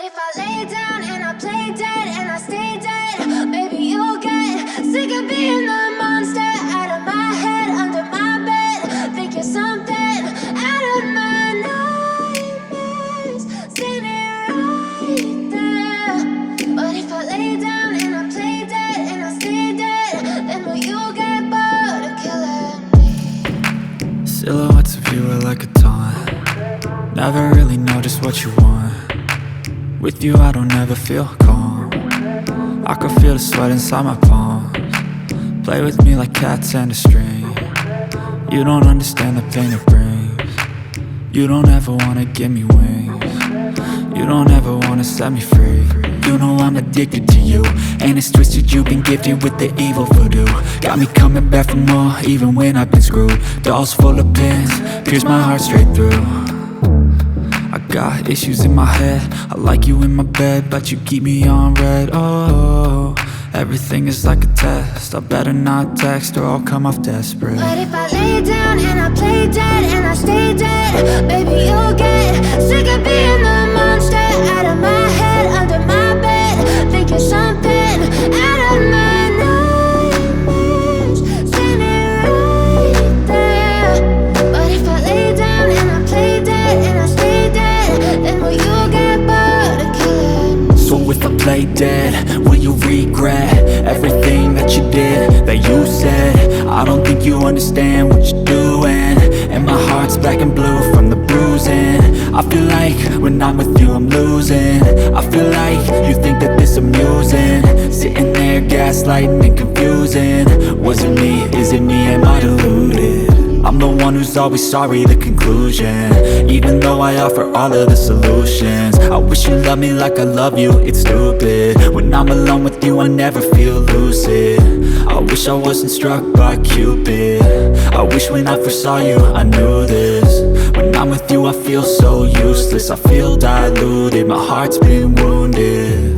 if I lay down and I play dead and I stay dead, maybe you'll get sick of being the monster out of my head, under my bed. Think you're something out of my nightmares, standing right there. But if I lay down and I play dead and I stay dead, then will you get bored of killing me? Silhouettes of you are like a taunt. Never really know just what you want. With you I don't ever feel calm. I can feel the sweat inside my palms. Play with me like cats and a string. You don't understand the pain it brings. You don't ever wanna give me wings. You don't ever wanna set me free. You know I'm addicted to you, and it's twisted, you've been gifted with the evil voodoo. Got me coming back for more, even when I've been screwed. Dolls full of pins, pierce my heart straight through. I got issues in my head, I like you in my bed, but you keep me on red. Oh, everything is like a test, I better not text or I'll come off desperate. But if I lay down and I play dead and I stay dead, baby you'll get sick of being the monster out of my head, under my bed. Think you're something out of my nightmares, standing right there. But if I lay down and I play dead and I stay dead, then will you get bored of killing me? So if I play dead, will you regret everything that you did, that you said? I don't think you understand what you're doing, and my heart's black and blue from the bruising. I feel like when I'm with you I'm losing. I feel like you think that this amusing, sitting there gaslighting and confusing. Was it me? Is it me? Am I deluded? I'm the one who's always sorry, the conclusion. Even though I offer all of the solutions, I wish you loved me like I love you, it's stupid. When I'm alone with you I never feel lucid. I wish I wasn't struck by Cupid. I wish when I first saw you I knew this. When I'm with you I feel so useless, I feel diluted, my heart's been wounded.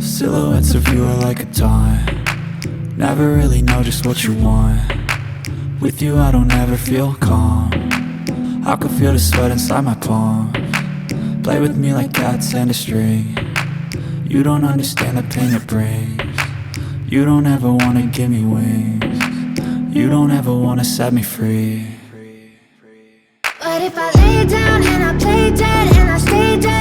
Silhouettes of you are like a taunt. Never really know just what you want. With you I don't ever feel calm. I can feel the sweat inside my palms. Play with me like cats and a string. You don't understand the pain it brings. You don't ever wanna give me wings. You don't ever wanna set me free. But if I lay down and I play dead and I stay dead,